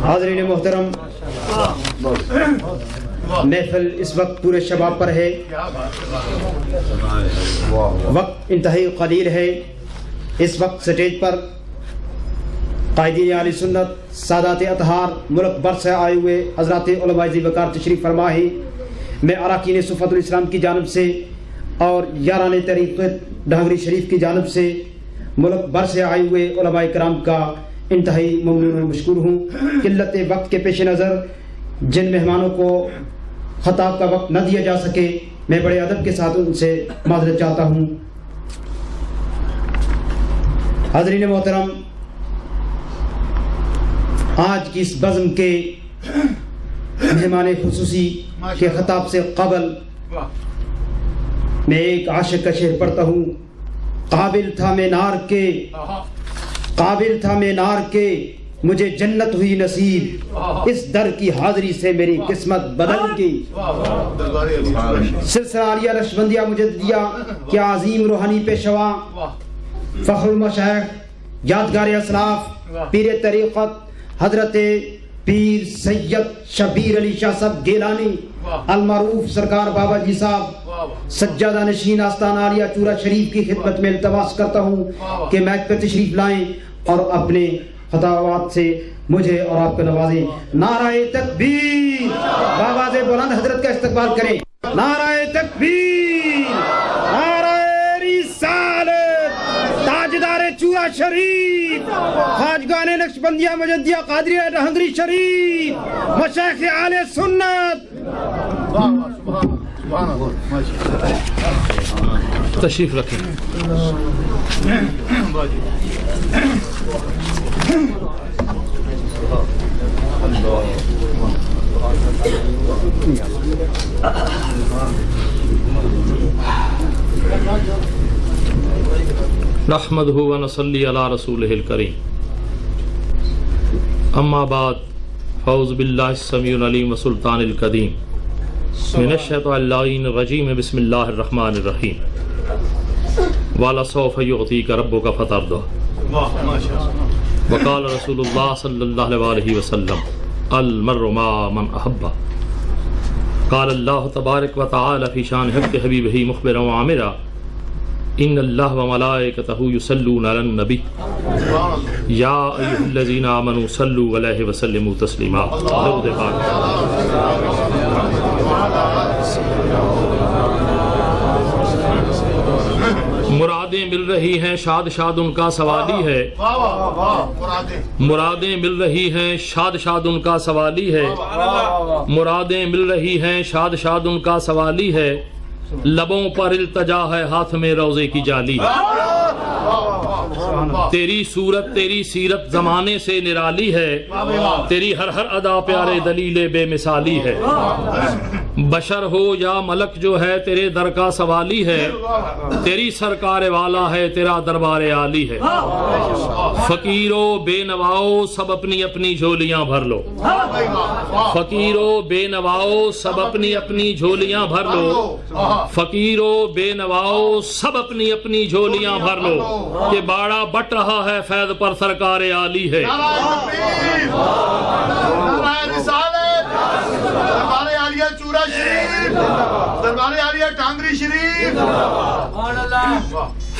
حاضرین محترم، محفل اس وقت پورے شباب پر ہے، وقت انتہائی قلیل ہے۔ اس وقت سٹیج پر قائدین اہل سنت، سادات اطہار، ملک بھر سے آئے ہوئے حضرات علماء ذی وقار تشریف فرما ہے۔ میں اراکین صفت الاسلام کی جانب سے اور یاران طریقت ڈھانگری شریف کی جانب سے ملک بھر سے آئے ہوئے علماء کرام کا انتہائی ممنون و مشکور ہوں۔ قلت وقت کے پیش نظر جن مہمانوں کو خطاب کا وقت نہ دیا جا سکے، میں بڑے ادب کے ساتھ ان سے معذرت چاہتا ہوں۔ حاضرین محترم، آج کی اس بزم کے مہمان خصوصی کے خطاب سے قبل میں ایک عاشق کا شعر پڑھتا ہوں۔ قابل تھا میں نار کے مجھے جنت ہوئی نصیب، اس در کی حاضری سے میری قسمت بدل گئی۔ سلسلہ عالیہ نقشبندیہ مجددیہ کے عظیم روحانی پیشوا، فخر المشائخ، یادگار اسلاف، پیر طریقت حضرت پیر سید شبیر علی شاہ صاحب گیلانی المعروف سرکار بابا جی صاحب سجادہ نشین آستانہ عالیہ چورا شریف کی خدمت میں التماس کرتا ہوں کہ میک پر تشریف لائیں اور اپنے خطابات سے مجھے اور آپ کو نوازیں۔ نعرہ تکبیر، بآواز بلند حضرت کا استقبال کریں۔ نعرہ تکبیر، نعرہ رسالت، تاجدار چورا شریف، خواجگان نقشبندیہ مجددیہ قادریہ ڈھانگری شریف، مشائخ اہل سنت، تشریف رکھیں۔ نحمدہ و نصلی علی رسولہ الکریم، اما بعد، فاعوذ باللہ السمیع العلیم و سلطان القدیم من الشیطان اللعین الرجیم، بسم اللہ الرحمن الرحیم۔ وَلَسَوْفَ يُعْطِيكَ رَبُّكَ فَتَرْضَىٰ۔ وقال رسول اللہ صلی اللہ علیہ وسلم المرء مع من احب۔ قال اللہ تبارک و تعالی فی شان حق حبیبہ مخبرا وعامرا، ان اللہ وملائکتہ یصلون علی النبی یا ایھا الذین آمنوا صلوا علیہ وسلموا تسلیما۔ درود پاک۔ مرادیں مل رہی ہیں، شاد شاد ان کا سوالی ہے۔ مرادیں مل رہی ہیں، شاد شاد ان کا سوالی ہے۔ مرادیں مل رہی ہیں، شاد شاد ان کا سوالی ہے۔ لبوں پر التجا ہے، ہاتھ میں روزے کی جالی۔ تیری صورت تیری سیرت زمانے سے نرالی ہے، تیری ہر ہر ادا پیارے دلیل بے مثالی ہے۔ بشر ہو یا ملک جو ہے تیرے در کا سوالی ہے، تیری سرکار والا ہے تیرا دربار عالی ہے۔ فقیرو بے نواؤ سب اپنی اپنی جھولیاں بھر لو، فقیرو بے نواؤ سب اپنی اپنی جھولیاں بھر لو، فقیرو بے نواؤ سب اپنی اپنی جھولیاں بھر لو، کہ باڑا بٹ رہا ہے فیض پر سرکار عالی ہے۔ دربار عالیہ چورا شریف، دربار عالیہ ڈھانگری شریف۔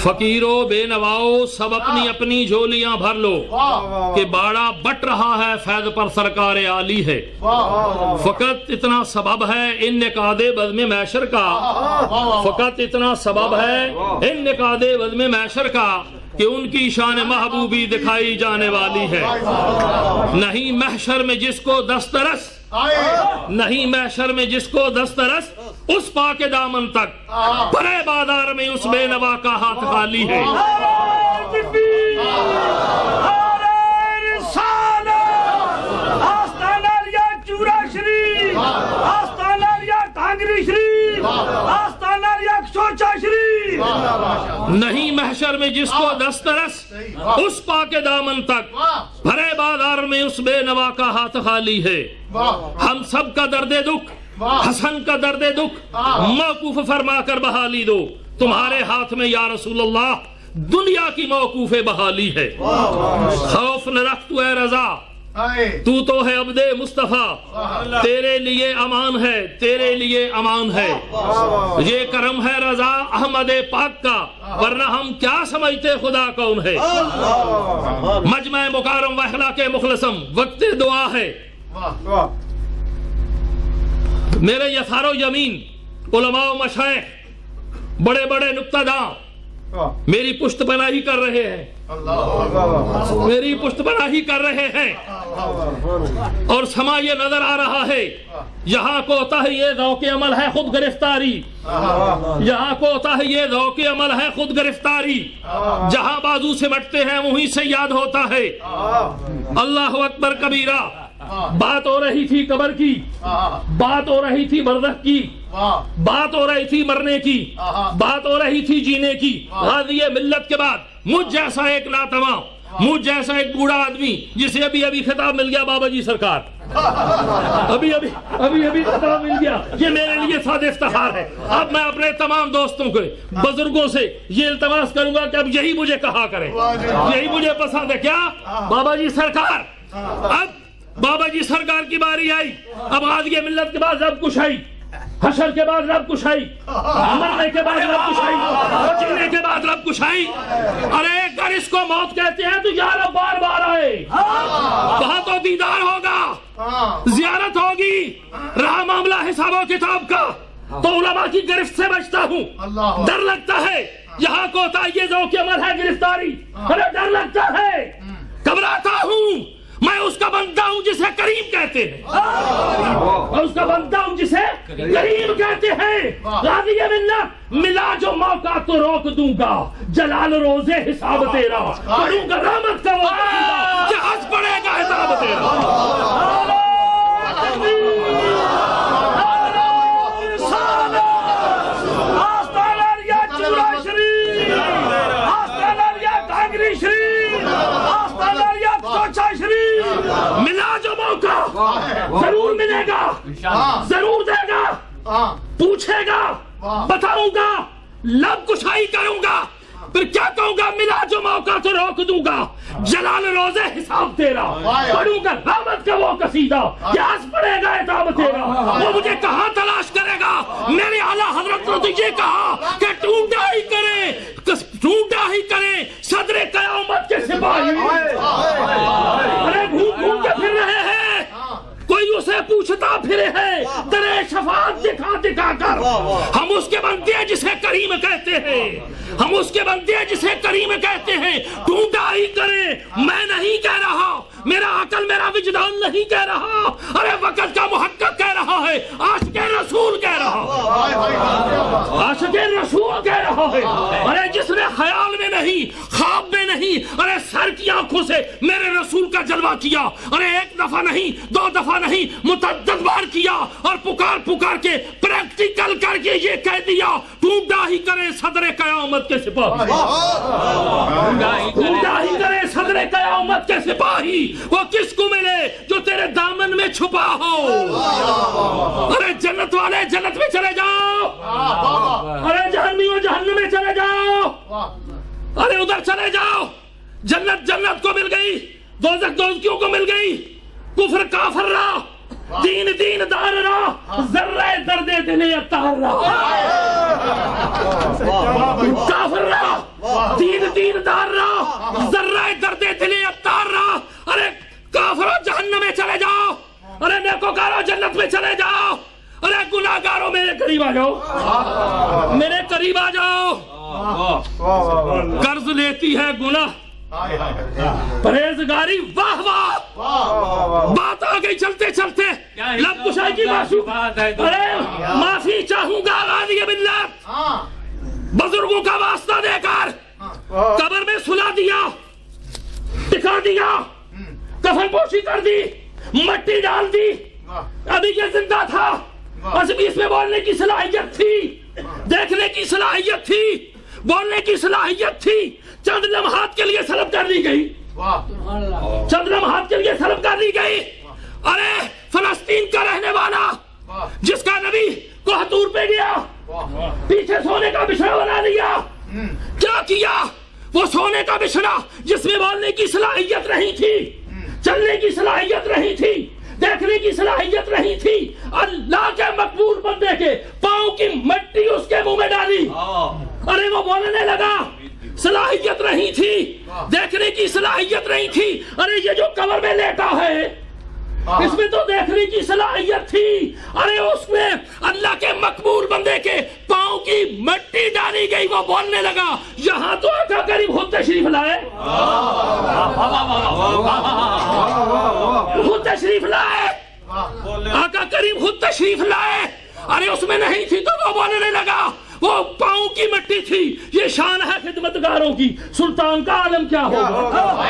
فقیرو بے نواؤ سب اپنی اپنی جھولیاں بھر لو، کہ باڑا بٹ رہا ہے فیض پر سرکار عالی ہے۔ فقط اتنا سبب ہے ان نقاد بزم محشر کا، فقط اتنا سبب ہے ان نقاد بزم محشر کا، کہ ان کی شان محبوبی دکھائی جانے والی ہے۔ نہیں محشر میں جس کو دسترس، نہیں محشر میں جس کو دسترس، اس پاک دامن تک بڑے بازار میں اس بے نوا کا ہاتھ خالی ہے۔ نہیں محشر میں جس کو دسترس، اس پاک دامن تک بھرے بازار میں اس بے نوا کا ہاتھ خالی ہے۔ ہم سب کا درد دکھ، حسن کا درد دکھ موقوف فرما کر بحالی دو، تمہارے ہاتھ میں یا رسول اللہ دنیا کی موقوف بحالی ہے. خوف نہ رکھ تو اے رضا، تو تو ہے عبد مصطفیٰ، تیرے لیے امان ہے، تیرے لیے امان ہے. یہ کرم ہے رضا احمد پاک کا، ورنہ ہم کیا سمجھتے خدا کون ہے. مجمع مکارم و اخلاق مخلصم، وقت دعا ہے. میرے یسار و یمین علماء و مشائخ، بڑے بڑے نکتہ داں میری پشت پناہی کر رہے ہیں، میری پشت پناہی کر رہے ہیں. اور سما یہ نظر آ رہا ہے، یہاں کو ہوتا ہے یہ ذوق عمل ہے خود گرفتاری، یہاں کو ہوتا ہے یہ ذوق عمل ہے خود گرفتاری. جہاں بازو سے مٹتے ہیں وہیں سے یاد ہوتا ہے. اللہ اکبر کبیرہ. بات ہو رہی تھی قبر کی، بات ہو رہی تھی برزخ کی، بات ہو رہی تھی مرنے کی، بات ہو رہی تھی جینے کی. غازی ملت کے بعد مجھ جیسا ایک ناتواں، مجھ جیسا ایک بوڑھا آدمی جسے ابھی ابھی خطاب مل گیا بابا جی سرکار، ابھی ابھی خطاب مل گیا، یہ میرے لیے سادہ افتخار ہے. اب میں اپنے تمام دوستوں کو، بزرگوں سے یہ التماس کروں گا کہ اب یہی مجھے کہا کریں، یہی مجھے پسند ہے. کیا بابا جی سرکار؟ اب بابا جی سرکار کی باری آئی. اب غازی ملت کے بعد رب کشائی، حشر کے بعد رب کشائی، مرنے کے بعد رب کشائی، جینے کے بعد رب کشائی. ارے اگر اس کو موت کہتے ہیں تو یا رب بار بار آئے، وہاں تو دیدار ہوگا، زیارت ہوگی. رہا معاملہ حساب و کتاب کا تو علماء کی گرفت سے بچتا ہوں. ڈر لگتا ہے، یہاں کو ہوتا ہے یہ ذوق عمل ہے گرفتاری. ارے ڈر لگتا ہے، گھبراتا ہوں. میں اس کا بندہ ہوں جسے کریم کہتے ہیں، میں اس کا بندہ ہوں جسے کریم کہتے ہیں. غازی ملت ملا جو موقع تو روک دوں گا، جلال روزے حساب تیرا، کروں گا رحمت کا وہ قصیدہ کہ ہنس پڑے گا حساب تیرا. ملا جو موقع ضرور ملے گا، ضرور دے گا، پوچھے گا، بتاؤں گا، لب کشائی کروں گا. پھر کیا کہوں گا؟ ملا جو موقع تو روک دوں گا، جلال روزے حساب تیرا، پڑھوں گا رحمت کا وہ قصیدہ کہ ہنس پڑے گا عتاب تیرا. وہ مجھے کہاں تلاش کرے گا؟ میرے اعلیٰ حضرت نے تو یہ کہا کہ ڈھونڈا ہی کرے، ڈھونڈا ہی کرے صدر قیامت کے سپاہی. ارے گھوم گھوم کے پھر رہے ہیں، کوئی اسے پوچھتا پھرے ہے تیرے شفاعت دکھا دکھا کر. ہم اس کے بندے ہیں جسے کریم کہتے ہیں، ہم اس کے بندے ہیں جسے کریم کہتے ہیں. ڈھونڈا ہی کرے، میں نہیں کہہ رہا، میرا عقل میرا وجدان نہیں کہہ رہا. ارے وقت کا محقق کہہ رہا ہے، عاشق رسول کہہ رہا ہے، عاشق رسول کہہ رہا ہے. ارے جس نے خیال میں نہیں، خواب میں نہیں، ارے سر کی آنکھوں سے میرے رسول کا جلوہ کیا. ارے ایک دفعہ نہیں، دو دفعہ نہیں، متعدد بار کیا، اور پکار پکار کے پریکٹیکل کر کے یہ کہہ دیا ڈھونڈا ہی کرے صدر قیامت کے سپاہی، ڈھونڈا ہی کرے صدر قیامت کے سپاہی. وہ کس کو ملے جو تیرے دامن میں چھپا ہو. ارے جنت والے جنت میں چلے جاؤ، ارے جہنمیوں جہنم میں چلے جاؤ، ارے ادھر چلے جاؤ. جنت جنت کو مل گئی، دوزخ دوزخیوں کو مل گئی. کفر کافر رہا، دین دین دار رہا، ذرہ درد دل اتار رہا. کافر رہا، دین دین دار رہا، ذرہ درد دل اتار رہا. ارے کافروں جہنم میں چلے جاؤ، ارے نیکوکاروں جنت میں چلے جاؤ. ارے گناہگاروں میرے قریب آ جاؤ، میرے قریب آ جاؤ. قرض لیتی ہے گناہ، پرہیزگاری واہ واہ. بات آ گئی چلتے چلتے لب کشائی کی معصوم. ارے معافی چاہوں گا غازی ملت، بزرگوں کا واسطہ دے کر قبر میں سلا دیا، ٹکا دیا، کفن پوشی کر دی، مٹی ڈال دی. ابھی یہ زندہ تھا، اس میں بولنے کی صلاحیت تھی، دیکھنے کی صلاحیت تھی، بولنے کی صلاحیت تھی. چند لمحات کے لیے سلب کر دی گئی، چند لمحات کے لیے سلب کر دی گئی. ارے فلسطین کا رہنے والا جس کا نبی کوہ طور پہ گیا، پیچھے سونے کا بچھڑا بنا لیا، کیا کیا؟ وہ سونے کا بچھڑا جس میں بولنے کی صلاحیت نہیں تھی، چلنے کی صلاحیت نہیں تھی، دیکھنے کی صلاحیت نہیں تھی، اللہ کے مقبول بندے کے پاؤں کی مٹی اس کے منہ میں ڈالی، ارے وہ بولنے لگا، صلاحیت نہیں تھی، دیکھنے کی صلاحیت نہیں تھی، ارے یہ جو قبر میں لیٹا ہے اس میں تو دیکھنے کی صلاحیت تھی، ارے اس میں اللہ کے مقبول بندے کے پاؤں کی مٹی ڈالی گئی، وہ بولنے لگا یہاں تو آقا کریم خود تشریف لائے، خود تشریف لائے، آقا کریم خود تشریف لائے، ارے اس میں نہیں تھی تو وہ بولنے لگا، وہ پاؤں کی مٹی تھی، یہ شان ہے خدمتگاروں کی، سلطان کا عالم کیا ہوگا،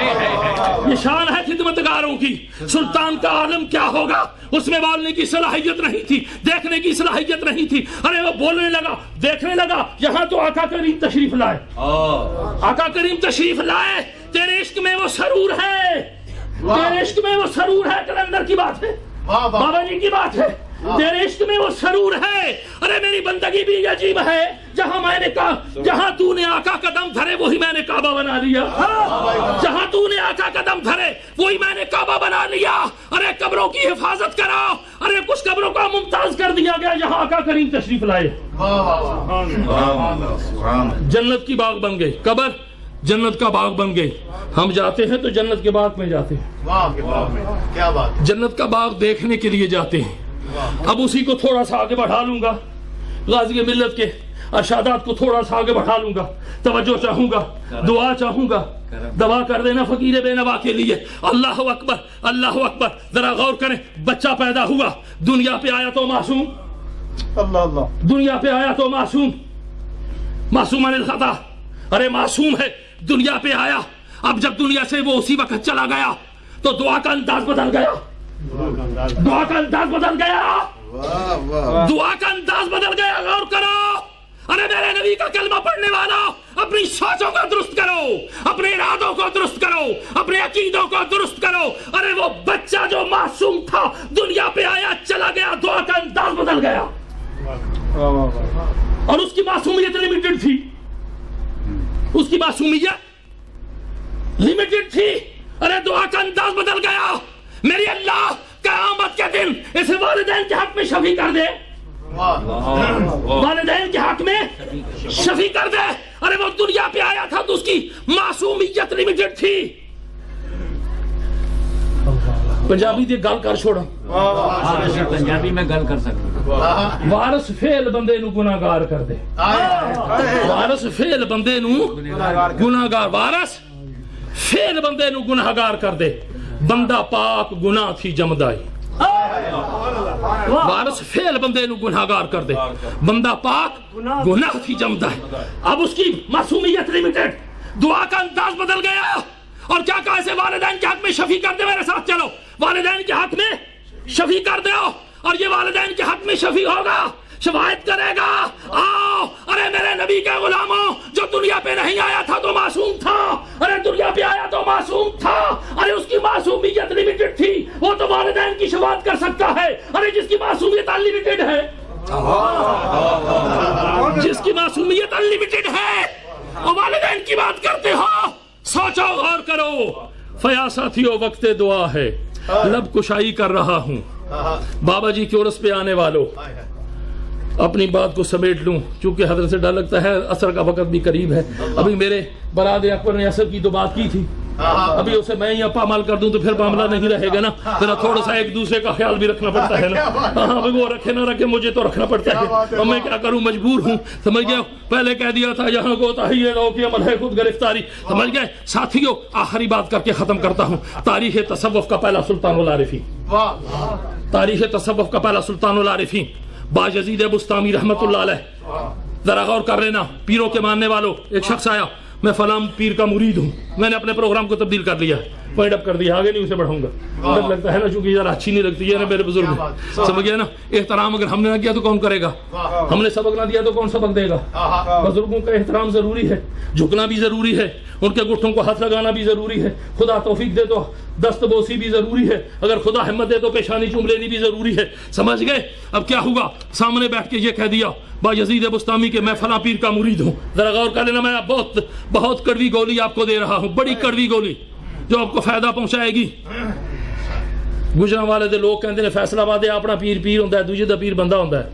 یہ شان ہے خدمتگاروں کی، سلطان کا عالم کیا ہوگا، اس میں بولنے کی صلاحیت نہیں تھی، دیکھنے کی صلاحیت نہیں تھی، ارے وہ بولنے لگا، دیکھنے لگا، یہاں تو آقا کریم تشریف لائے، آقا کریم تشریف لائے، تیرے عشق میں وہ سرور ہے، تیرے عشق میں وہ سرور ہے، کلندر کی بات ہے، بابا جی کی بات ہے، تیرے عشق میں وہ سرور ہے، ارے میری بندگی بھی عجیب ہے، جہاں میں نے کہا جہاں تو نے آقا کا دم دھرے وہی میں نے کعبہ بنا لیا، جہاں تو نے آقا کا دم دھرے وہی میں نے کعبہ بنا لیا، ارے قبروں کی حفاظت کرو، ارے کچھ قبروں کا ممتاز کر دیا گیا جہاں آقا کریم تشریف لائے، جنت کی باغ بن گئی، قبر جنت کا باغ بن گئی، ہم جاتے ہیں تو جنت کے باغ میں جاتے ہیں، کیا بات، جنت کا باغ دیکھنے کے لیے جاتے ہیں، اب اسی کو تھوڑا سا آگے بڑھا لوں گا، غازی ملت کے ارشادات کو تھوڑا سا آگے بڑھا لوں گا، توجہ چاہوں گا، دعا چاہوں گا، دعا کر دینا فقیر بے نوا کے لیے، اللہ اکبر، اللہ اکبر، ذرا غور کریں، بچہ پیدا ہوا، دنیا پہ آیا تو معصوم، اللہ اللہ، دنیا پہ آیا تو معصوم، معصوم عن الخطا، ارے معصوم ہے، دنیا پہ آیا، اب جب دنیا سے وہ اسی وقت چلا گیا تو دعا کا انداز بدل گیا، دعا کا انداز بدل گیا، دعا کا انداز بدل گیا، غور کرو، ارے میرے نبی کا کلمہ پڑھنے والا اپنی سوچوں کو درست کرو، اپنے ارادوں کو درست کرو، اپنے عقیدوں کو درست کرو، ارے وہ بچہ جو معصوم تھا دنیا پہ آیا چلا گیا، دعا کا انداز بدل گیا، اور اس کی معصومیت لمیٹڈ تھی، اس کی معصومیت لمیٹڈ تھی، ارے دعا کا انداز بدل گیا، میری اللہ قیامت کے دن اسے والدین کے حق میں شفیع کر دے، والدین کے حق میں شفیع کر دے، ارے وہ دنیا پہ آیا تھا تو اس کی معصومیت لمیٹڈ تھی، پنجابی دی گل کر چھوڑا، پنجابی میں گل کر سکتا، وارث فعل بندے نو گناہگار کر دے، وارث فعل بندے نو گناہگار، وارث فعل بندے نو گناہگار کر دے، بندہ پاک گناہ تھی جمدائی، وارث فعل بندے نو گناہگار کر دے، بندہ پاک گناہ تھی جمدائی، اب اس کی معصومیت لمیٹڈ، دعا کا انداز بدل گیا، اور کیا کہا اسے والدین کے حق میں شفیع کر دے، میرے ساتھ چلو، والدین کے حق میں شفیع کر دے، اور یہ والدین کے حق میں شفیع ہوگا، شفاعت کرے گا، آؤ، ارے میرے نبی کے غلاموں، جو دنیا پہ نہیں آیا تھا تو معصوم تھا، ارے دنیا پہ آیا تو معصوم تھا، ارے اس کی معصومیت لمیٹڈ تھی، وہ تو والدین کی شفاعت کر سکتا ہے، ارے جس کی معصومیت انلیمیٹڈ ہے، جس کی معصومیت انلیمیٹڈ ہے، اور والدین کی بات کرتے ہو، سوچو غور کرو، فیا ساتھیو وقت دعا ہے، لب کشائی کر رہا ہوں، بابا جی کی عرس پہ آنے والوں، اپنی بات کو سمیٹ لوں، چونکہ حضرت سے ڈر لگتا ہے، عصر کا وقت بھی قریب ہے، ابھی میرے برادر اکبر نے عصر کی تو بات کی تھی، ابھی اسے میں یہاں پامال کر دوں تو پھر معاملہ نہیں رہے گا نا، ذرا تھوڑا سا ایک دوسرے کا خیال بھی رکھنا پڑتا ہے نا، ہاں وہ رکھے نہ رکھے مجھے تو رکھنا پڑتا ہے، اور میں کیا کروں، مجبور ہوں، سمجھ گئے، پہلے کہہ دیا تھا یہاں کو تاہیے لو کی عمل ہے خود گرفتاری، سمجھ گئے ساتھیوں، آخری بات کر کے ختم کرتا ہوں، تاریخ تصوف کا پہلا سلطان العارفین، تاریخ تصوف کا پہلا سلطان العارفین باجزید بستامی رحمت اللہ علیہ، ذرا غور کر لینا، پیروں کے ماننے والوں، ایک شخص آیا، میں فلاں پیر کا مرید ہوں، میں نے اپنے پروگرام کو تبدیل کر لیا، پوائنٹ اپ کر دیا, آگے نہیں اسے بڑھاؤں گا. ڈر لگتا ہے نا, چونکہ ذرا اچھی نہیں لگتی ہے نا میرے بزرگ, سمجھ گیا نا. احترام اگر ہم نے نہ کیا تو کون کرے گا, ہم نے سبق نہ دیا تو کون سبق دے گا. بزرگوں کا احترام ضروری ہے, جھکنا بھی ضروری ہے, ان کے گٹھوں کو ہاتھ لگانا بھی ضروری ہے. خدا توفیق دے تو دست بوسی بھی ضروری ہے, اگر خدا ہمت دے تو پیشانی چوم لینی بھی ضروری ہے. سمجھ گئے. اب کیا ہوا, سامنے بیٹھ کے یہ کہہ دیا بایزید بستامی کے میں فلاں پیر کا مرید ہوں. ذرا غور کر لینا, میں بہت کڑوی گولی آپ کو دے رہا ہوں, بڑی کڑوی گولی جو آپ کو فائدہ پہنچائے گی. گجرا والے دے لوگ کہتے ہیں فیصلہ آباد اپنا پیر پیر ہوتا ہے, دوجے دا پیر بندہ ہوتا ہے.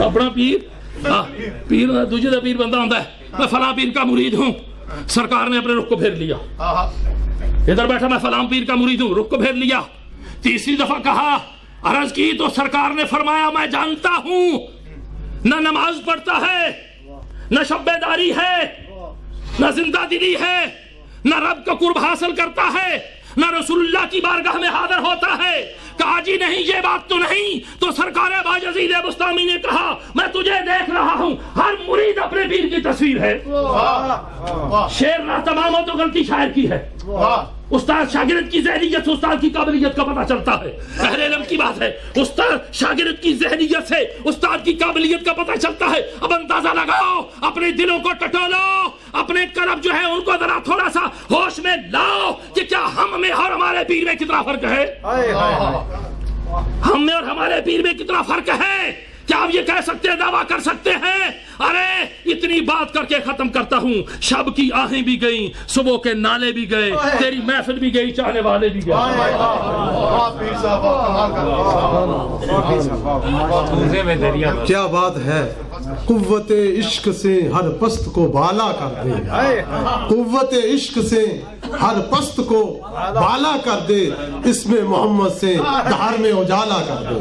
اپنا پیر پیر, دوجے دا پیر بندہ ہوتا ہے. میں فلاں پیر کا مرید ہوں. سرکار نے اپنے رخ کو پھیر لیا, ادھر بیٹھا میں فلاں پیر کا مرید ہوں, رخ کو پھیر لیا. تیسری دفعہ کہا, عرض کی تو سرکار نے فرمایا میں جانتا ہوں نہ نماز پڑھتا ہے, نہ شب بیداری ہے, نہ زندہ دلی ہے, نہ رب کا قرب حاصل کرتا ہے, نہ رسول اللہ کی بارگاہ میں حاضر ہوتا ہے. کہا جی نہیں, یہ بات تو نہیں. تو سرکار بایزید بستامی نے کہا میں تجھے دیکھ رہا ہوں, ہر مرید اپنے پیر کی تصویر ہے. شعر نہ تمام ہو تو غلطی شاعر کی ہے. استاد شاگرد کی ذہنیت سے استاد کی قابلیت کا پتہ چلتا ہے. اہل علم کی بات ہے, استاد شاگرد کی ذہنیت سے استاد کی قابلیت کا پتہ چلتا ہے. اب اندازہ لگاؤ, اپنے دلوں کو ٹٹولو, اپنے قلب جو ہے ان کو ذرا تھوڑا سا ہوش میں لاؤ کہ کیا ہم میں اور ہمارے پیر میں کتنا فرق ہے. ہم میں اور ہمارے پیر میں کتنا فرق ہے. کیا آپ یہ کہہ سکتے ہیں, دعویٰ کر سکتے ہیں؟ ارے اتنی بات کر کے ختم کرتا ہوں. شب کی آہیں بھی گئیں, صبح کے نالے بھی گئے, تیری محفل بھی گئی, چاہنے والے بھی گئے. کیا بات ہے, قوت عشق سے ہر پست کو بالا کر دے, قوت عشق سے ہر پست کو بالا کر دے, اس میں محمد سے دہر میں اجالا کر دے.